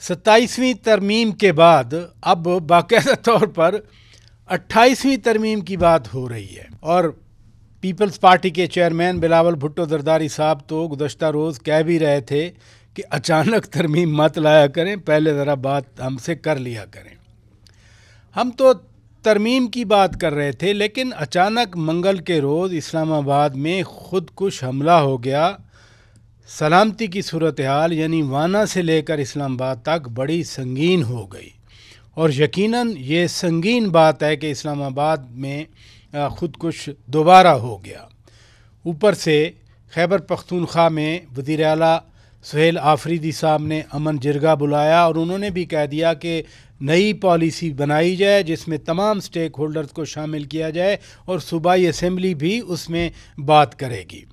27ویں ترمیم کے بعد اب باقاعدہ طور پر 28ویں ترمیم کی بات ہو رہی ہے، اور پیپلز پارٹی کے چیئرمین بلاول بھٹو زرداری صاحب تو گزشتہ روز کہہ بھی رہے تھے کہ اچانک ترمیم مت لایا کریں، پہلے ذرا بات ہم سے کر لیا کریں۔ ہم تو ترمیم کی بات کر رہے تھے، لیکن اچانک منگل کے روز اسلام آباد میں خودکش حملہ ہو گیا۔ سلامتی کی صورتحال یعنی وانا سے لے کر اسلام آباد تک بڑی سنگین ہو گئی، اور یقیناً یہ سنگین بات ہے کہ اسلام آباد میں خودکش دوبارہ ہو گیا۔ اوپر سے خیبر پختونخوا میں وزیر اعلیٰ سہیل آفریدی صاحب نے امن جرگہ بلایا، اور انہوں نے بھی کہہ دیا کہ نئی پالیسی بنائی جائے جس میں تمام سٹیک ہولڈرز کو شامل کیا جائے، اور صوبائی اسمبلی بھی اس میں بات کرے گی۔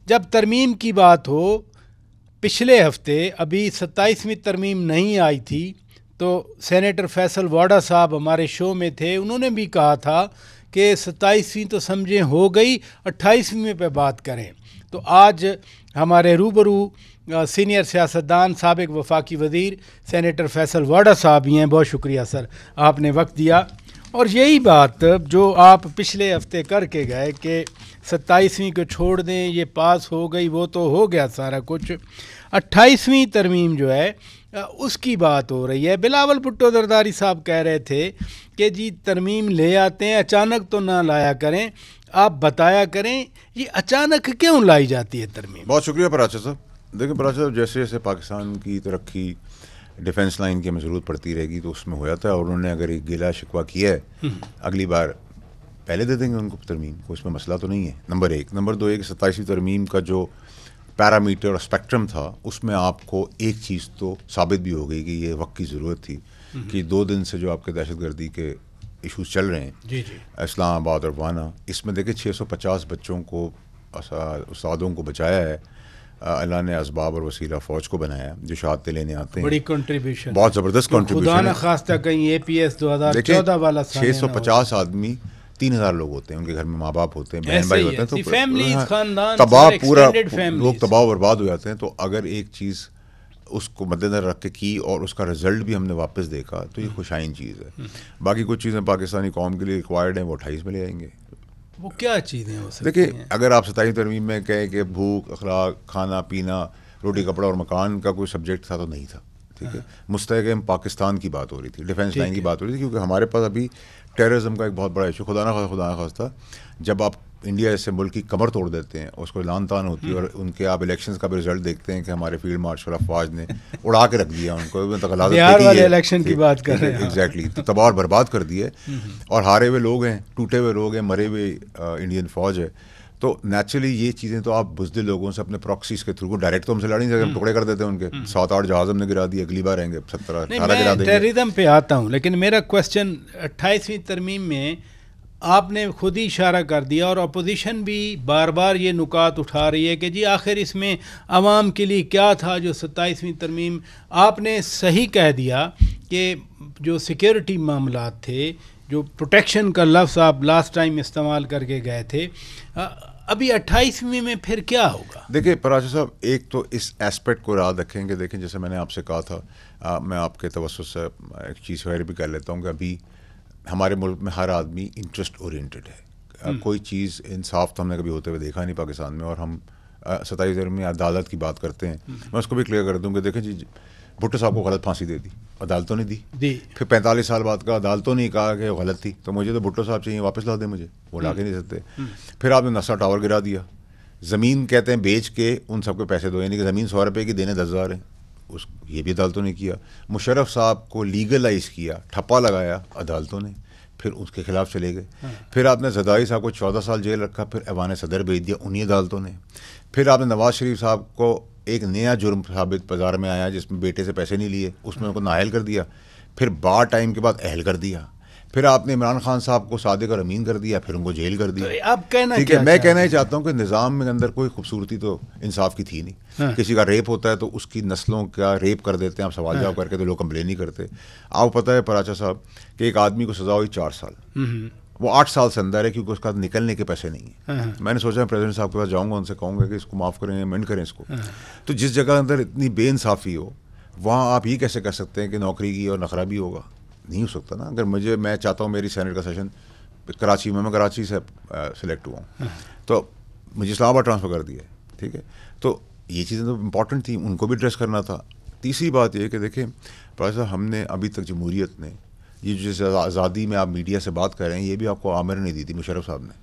جب ترمیم کی بات ہو، پچھلے ہفتے ابھی 27ویں ترمیم نہیں آئی تھی تو سینیٹر فیصل واڈا صاحب ہمارے شو میں تھے، انہوں نے بھی کہا تھا کہ 27ویں تو سمجھیں ہو گئی، 28ویں پہ بات کریں۔ تو آج ہمارے روبرو سینئر سیاستدان سابق وفاقی وزیر سینیٹر فیصل واڈا صاحب ہی ہیں۔ بہت شکریہ سر، آپ نے وقت دیا، اور یہی بات جو آپ پچھلے ہفتے کر کے گئے کہ 27ویں کو چھوڑ دیں، یہ پاس ہو گئی، وہ تو ہو گیا سارا کچھ، 28ویں ترمیم جو ہے اس کی بات ہو رہی ہے۔ بلاول بھٹو زرداری صاحب کہہ رہے تھے کہ جی ترمیم لے آتے ہیں، اچانک تو نہ لایا کریں، آپ بتایا کریں یہ اچانک کیوں لائی جاتی ہے ترمیم؟ بہت شکریہ پراچا صاحب۔ دیکھیں پراچا صاحب، جیسے جیسے پاکستان کی ترقی، ڈیفنس لائن کی ہمیں ضرورت پڑتی رہے گی تو اس میں ہو جاتا ہے، اور انہوں نے اگر ایک گلا شکوہ کیا ہے اگلی بار پہلے دے دیں گے ان کو ترمیم کو، اس میں مسئلہ تو نہیں ہے، نمبر ایک۔ نمبر دو، یہ کہ 27ویں ترمیم کا جو پیرامیٹر اور اسپیکٹرم تھا اس میں آپ کو ایک چیز تو ثابت بھی ہو گئی کہ یہ وقت کی ضرورت تھی کہ 2 دن سے جو آپ کے دہشت گردی کے ایشوز چل رہے ہیں اسلام آباد اور وانا، اس میں دیکھیں 650 بچوں کو، استادوں کو بچایا ہے اللہ نے، اسباب اور وسیلہ فوج کو بنایا جو شہادتیں لینے آتے ہیں، بڑی کنٹریبیوشن، بہت زبردست کنٹریبیوشن خدا نہ خواستہ کہیں اے پی ایس 2014 والا 650 آدمی، 3000 لوگ ہوتے ہیں، ان کے گھر میں ماں باپ ہوتے ہیں، بہن بھائی ہوتے ہیں، تو خاندان تباہ، پورا لوگ تباہ و برباد ہو جاتے ہیں۔ تو اگر ایک چیز اس کو مد نظر رکھ کے کی اور اس کا رزلٹ بھی ہم نے واپس دیکھا تو یہ خوشائن چیز ہے۔ باقی کچھ چیزیں پاکستانی قوم کے لیے ریکوائرڈ ہیں، وہ 28 میں لے آئیں گے۔ وہ کیا چیزیں ہو سکتی ہیں؟ دیکھیں، اگر آپ 27ویں ترمیم میں کہیں کہ بھوک، اخلاق، کھانا پینا، روٹی کپڑا اور مکان کا کوئی سبجیکٹ تھا تو نہیں تھا، ٹھیک ہے، مستحکم پاکستان کی بات ہو رہی تھی، ڈیفنس لائن کی بات ہو رہی تھی، کیونکہ ہمارے پاس ابھی ٹیررزم کا ایک بہت بڑا ایشو، خدا نہ خواستہ جب آپ انڈیا جیسے ملک کی کمر توڑ دیتے ہیں، اس کو لان تان ہوتی ہے، اور ان کے آپ الیکشنز کا بھی رزلٹ دیکھتے ہیں کہ ہمارے فیلڈ مارشل افواج نے اڑا کے رکھ دیا ان کو، بہار والے الیکشن کی بات کر رہے ہیں، ایگزیکٹلی، تو تباہ اور برباد کر دیے، اور ہارے ہوئے لوگ ہیں، ٹوٹے ہوئے لوگ ہیں، مرے ہوئے انڈین فوج ہے۔ تو نیچرلی یہ چیزیں تو آپ بزدل لوگوں سے اپنے پراکسیز کے تھرو، ڈائریکٹ تو ہم سے لڑ نہیں سکتے، ہم ٹکڑے کر دیتے ہیں ان کے، 7-8 جہاز ہم نے گرا دیے، اگلی بار آئیں گے 17-18 گرا دیں گے۔ ٹیررزم پہ آتا ہوں، لیکن میرا کوشچن 28ویں ترمیم میں آپ نے خود ہی اشارہ کر دیا، اور اپوزیشن بھی بار بار یہ نکات اٹھا رہی ہے کہ جی آخر اس میں عوام کے لیے کیا تھا جو 27ویں ترمیم، آپ نے صحیح کہہ دیا کہ جو سیکیورٹی معاملات تھے، جو پروٹیکشن کا لفظ آپ لاسٹ ٹائم استعمال کر کے گئے تھے، ابھی 28ویں میں پھر کیا ہوگا؟ دیکھیں پراچا صاحب، ایک تو اس ایسپیکٹ کو یاد رکھیں کہ دیکھیں جیسے میں نے آپ سے کہا تھا، میں آپ کے توسط سے ایک چیز وغیرہ بھی کر لیتا ہوں کہ ابھی ہمارے ملک میں ہر آدمی انٹرسٹ اورینٹڈ ہے، کوئی چیز انصاف تو ہم نے کبھی ہوتے ہوئے دیکھا نہیں پاکستان میں، اور ہم 27 میں عدالت کی بات کرتے ہیں، میں اس کو بھی کلیئر کر دوں کہ دیکھیں جی بھٹو صاحب کو غلط پھانسی دے دی، عدالتوں نے دی، پھر 45 سال بعد کا عدالتوں نے کہا کہ غلط تھی، تو مجھے تو بھٹو صاحب چاہیے، واپس لا دیں مجھے، وہ لا کے نہیں سکتے۔ پھر آپ نے نسا ٹاور گرا دیا، زمین کہتے ہیں بیچ کے ان سب کے پیسے دو، یعنی کہ زمین 100 روپے کی دینے 10,000 ہیں، یہ بھی عدالتوں نے کیا۔ مشرف صاحب کو لیگلائز کیا، ٹھپا لگایا عدالتوں نے، پھر اس کے خلاف چلے گئے۔ پھر آپ نے زرداری صاحب کو 14 سال جیل رکھا، پھر ایوان صدر بھیج دیا انہی عدالتوں نے۔ پھر آپ نے نواز شریف صاحب کو ایک نیا جرم ثابت بازار میں آیا جس میں بیٹے سے پیسے نہیں لیے، اس میں ان کو نااہل کر دیا، پھر بار ٹائم کے بعد اہل کر دیا، پھر آپ نے عمران خان صاحب کو صادق اور امین کر دیا، پھر ان کو جیل کر دیا۔ ٹھیک ہے، میں کہنا ہی چاہتا ہوں کہ نظام میں اندر کوئی خوبصورتی تو انصاف کی تھی نہیں، کسی کا ریپ ہوتا ہے تو اس کی نسلوں کا ریپ کر دیتے ہیں آپ سوال جواب کر کے، تو لوگ کمپلین نہیں کرتے۔ آپ کو پتہ ہے پراچا صاحب کہ ایک آدمی کو سزا ہوئی 4 سال، وہ 8 سال سے اندر ہے کیونکہ اس کا نکلنے کے پیسے نہیں ہیں۔ میں نے سوچا پریزیڈنٹ صاحب کے پاس جاؤں گا، ان سے کہوں گا کہ اس کو معاف کریں، امینڈ کریں اس کو۔ تو جس جگہ اندر اتنی بے انصافی ہو وہاں آپ یہ کیسے کر سکتے ہیں کہ نوکری کی اور نخرہ بھی ہوگا؟ نہیں ہو سکتا نا. اگر میں چاہتا ہوں میری سینٹ کا سیشن کراچی میں کراچی سے سلیکٹ ہوا ہوں تو مجھے اسلام آباد ٹرانسفر کر دیا ہے, ٹھیک ہے. تو یہ چیزیں تو امپورٹنٹ تھیں, ان کو بھی ایڈریس کرنا تھا. تیسری بات یہ کہ دیکھیں پروفیسر صاحب, ہم نے ابھی تک جمہوریت نے یہ جو آزادی میں آپ میڈیا سے بات کر رہے ہیں, یہ بھی آپ کو عامر نے دی تھی, مشرف صاحب نے.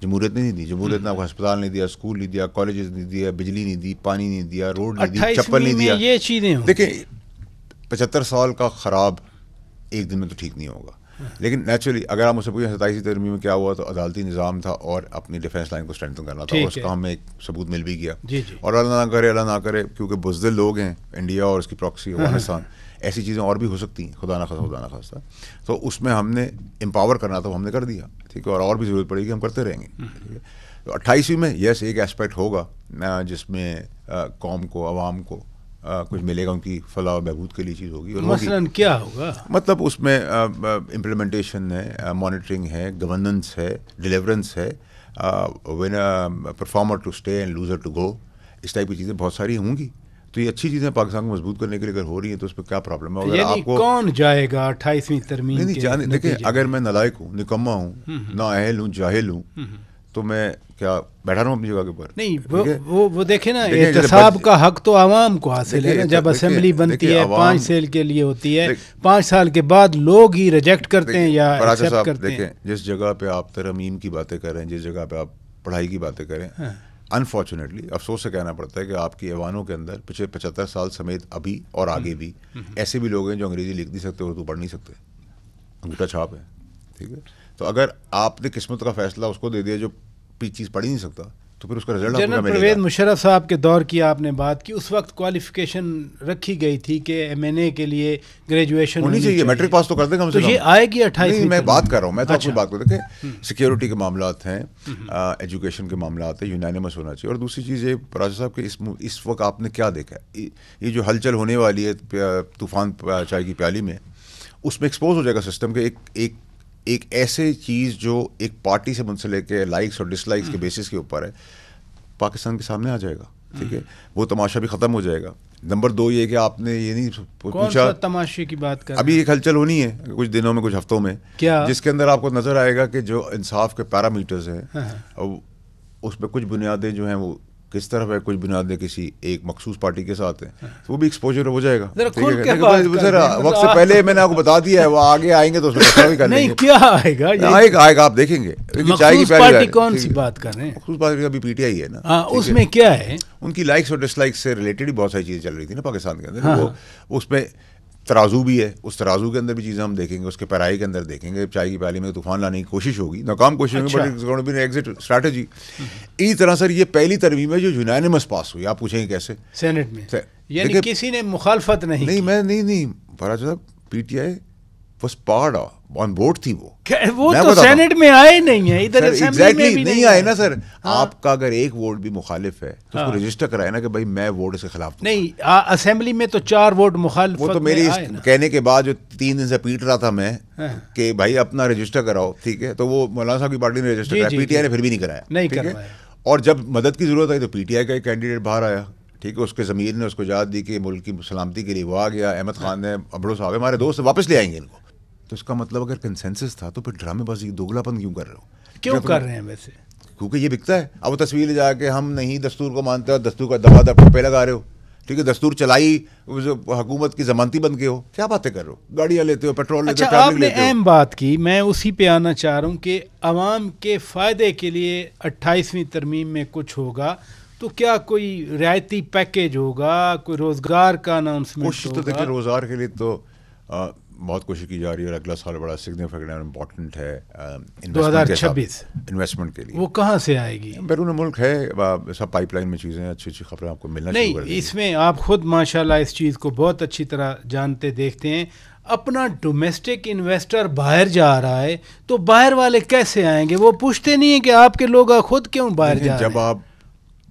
جمہوریت نے نہیں دی. جمہوریت نے آپ کو ہسپتال نہیں دیا, اسکول نہیں دیا, کالجز نہیں دیا, بجلی نہیں دی, پانی نہیں دیا, روڈ نہیں دی, چپل نہیں دیا. یہ چیزیں دیکھیں 75 سال کا خراب ایک دن میں تو ٹھیک نہیں ہوگا. لیکن نیچرلی اگر آپ مجھ سے پوچھیں 27 ترمیم میں کیا ہوا, تو عدالتی نظام تھا اور اپنی ڈیفینس لائن کو اسٹرینتھن کرنا تھا, اور اس کا ہمیں ایک ثبوت مل بھی گیا. اور اللہ نہ کرے کیونکہ بزدل لوگ ہیں انڈیا اور اس کی پراکسی افغانستان, ایسی چیزیں اور بھی ہو سکتی ہیں, خدا نہ خواستہ. تو اس میں ہم نے امپاور کرنا تھا, وہ ہم نے کر دیا, ٹھیک ہے. اور بھی ضرورت پڑے گی ہم کرتے رہیں گے, ٹھیک ہے. تو 28ویں میں یس ایک اسپیکٹ ہوگا جس میں قوم کو, عوام کو کچھ ملے گا, ان کی فلاح و بہبود کے لیے چیز ہوگی. اور مثلاً کیا ہوگا؟ مطلب اس میں امپلیمنٹیشن ہے, مانیٹرنگ ہے, گورننس ہے, ڈیلیورنس ہے, performer to stay and loser to go, اس ٹائپ کی چیزیں بہت ساری ہوں گی. تو یہ اچھی چیزیں پاکستان کو مضبوط کرنے کے لیے اگر ہو رہی ہیں تو اس پہ کیا پرابلم ہے؟ یعنی کون جائے گا 28ویں ترمیم نہیں دیکھیں, اگر میں نالائق ہوں, نکما ہوں, نااہل ہوں, جاہل ہوں, تو میں کیا بیٹھا رہا ہوں اپنی جگہ کے اوپر؟ نہیں, وہ دیکھیں نا, احتساب کا حق تو عوام کو حاصل ہے نا. جب اسمبلی بنتی ہے 5 سال کے لیے ہوتی ہے, 5 سال کے بعد لوگ ہی ریجیکٹ کرتے ہیں یا ایکسیپٹ کرتے ہیں. دیکھیں جس جگہ پہ آپ ترمیم کی باتیں کر رہے ہیں, جس جگہ پہ آپ پڑھائی کی باتیں کریں, انفارچونیٹلی افسوس سے کہنا پڑتا ہے کہ آپ کی ایوانوں کے اندر پچھلے 75 سال سمیت ابھی اور آگے بھی ایسے بھی لوگ ہیں جو انگریزی لکھ نہیں سکتے, اردو پڑھ نہیں سکتے, انگوٹھا چھاپ ہے, ٹھیک ہے. تو اگر آپ نے قسمت کا فیصلہ اس کو دے دیا جو چیز پڑھ ہی نہیں سکتا, تو پھر اس کا رزلٹ. جنرل پرویز مشرف صاحب کے دور کی آپ نے بات کی, اس وقت کوالیفیکیشن رکھی گئی تھی کہ M.A کے لیے گریجویشن ہونی چاہیے, میٹرک پاس تو کر دیں گے. تو یہ آئے گی 28. میں بات کر رہا ہوں, میں تو آپ کو بات کر رہا ہوں. سیکیورٹی کے معاملات ہیں, ایجوکیشن کے معاملات ہیں, یونانیمس ہونا چاہیے. اور دوسری چیز یہ راجہ صاحب کہ اس وقت آپ نے کیا دیکھا ہے, یہ جو ہلچل ہونے والی ہے طوفان چائے کی پیالی میں, اس میں ایکسپوز ہو جائے گا سسٹم کے ایک ایسے چیز جو ایک پارٹی سے منسلک ہے, لائکس اور ڈس لائکس کے بیسس کے اوپر ہے, پاکستان کے سامنے آ جائے گا, ٹھیک ہے. وہ تماشا بھی ختم ہو جائے گا. نمبر 2 یہ کہ آپ نے یہ نہیں پوچھا, تماشے کی بات کر ابھی ایک ہلچل ہونی ہے کچھ دنوں میں, کچھ ہفتوں میں, جس کے اندر آپ کو نظر آئے گا کہ جو انصاف کے پیرامیٹرز ہیں اس پہ کچھ بنیادیں جو ہیں وہ کس طرف ہے, کچھ بنیادیں کسی ایک مخصوص پارٹی کے ساتھ ہیں, وہ بھی ایکسپوجر ہو جائے گا. وقت سے پہلے میں نے آپ کو بتا دیا ہے, وہ آگے آئیں گے تو اس میں بھی کر لیں گے. کیا آئے گا؟ آئے گا, آپ دیکھیں گے. مخصوص پارٹی کون سی بات کر رہے ہیں؟ مخصوص پارٹی ابھی PTI ہے نا, اس میں کیا ہے, ان کی لائکس اور ڈس لائکس سے ریلیٹڈ ہی بہت ساری چیزیں چل رہی تھی نا پاکستان کے اندر. وہ اس میں ترازو بھی ہے, اس ترازو کے اندر بھی چیزیں ہم دیکھیں گے, اس کے پیرائی کے اندر دیکھیں گے. چائے کی پیالی میں طوفان لانے کی کوشش ہوگی, ناکام کوشش ہوگی, but it's going to be an exit strategy. اسی طرح سر یہ پہلی ترمیم ہے جو یونانیمس پاس ہوئی. آپ پوچھیں گے کیسے سینٹ میں, یعنی کسی نے مخالفت نہیں. میں نہیں فراز صاحب, PTI was part on board تھی. وہ تو سینٹ میں آئے نہیں ہیں, ادھر اسمبلی میں بھی نہیں آئے نا سر. آپ کا اگر ایک ووٹ بھی مخالف ہے تو اس کو رجسٹر کرائے نا کہ بھائی میں ووٹ سے خلاف ہوں. نہیں, اسمبلی میں تو 4 ووٹ مخالف. وہ تو میری کہنے کے بعد جو 3 دن سے پیٹ رہا تھا میں کہ بھائی اپنا رجسٹر کراؤ, ٹھیک ہے, تو وہ مولانا صاحب کی پارٹی نے رجسٹر کرایا, PTI نے پھر بھی نہیں کرایا. اور جب مدد کی ضرورت آئی تو PTI کا ایک کینڈیڈیٹ باہر آیا, ٹھیک ہے, اس کے ضمیر نے اس کو اجازت دی کہ ملک کی سلامتی کے لیے وہ آ گیا. احمد خان نے, ابڑو صاحب ہمارے دوست واپس لے آئیں گے ان کو. تو اس کا مطلب اگر کنسنسس تھا تو پھر ڈرامے بازی دوگلا پن کیوں کر رہے ہو؟ کیوں کر رہے ہیں ویسے؟ کیونکہ یہ بکتا ہے. اب وہ تصویر لے جا کے ہم نہیں دستور کو مانتے اور دستور کا دفعہ دفعہ پہ لگا رہے ہو, ٹھیک ہے, دستور چلائی حکومت کی ضمانتی بن کے ہو, کیا باتیں کر رہے ہو, گاڑیاں لیتے ہو, پیٹرول لیتے ہو. اچھا, آپ نے اہم بات کی, میں اسی پہ آنا چاہ رہا ہوں کہ عوام کے فائدے کے لیے 28ویں ترمیم میں کچھ ہوگا, تو کیا کوئی رعایتی پیکیج ہوگا, کوئی روزگار کا اناؤنسمنٹ ہوگا؟ تو دیکھیں روزگار کے لیے تو بہت کوشش کی جا رہی ہے, اور اگلا سال بڑا سگنیفیکنٹ اور امپورٹنٹ ہے 2026 انویسٹمنٹ کے لیے. وہ کہاں سے آئے گی؟ بیرون ملک ہے, سب پائپ لائن میں چیزیں, اچھی خبریں آپ کو ملنا شروع کر دیں گی. اس میں آپ خود ماشاءاللہ اس چیز کو بہت اچھی طرح جانتے دیکھتے ہیں. اپنا ڈومیسٹک انویسٹر باہر جا رہا ہے تو باہر والے کیسے آئیں گے؟ وہ پوچھتے نہیں ہیں کہ آپ کے لوگ خود کیوں باہر جا رہے ہیں. جب آپ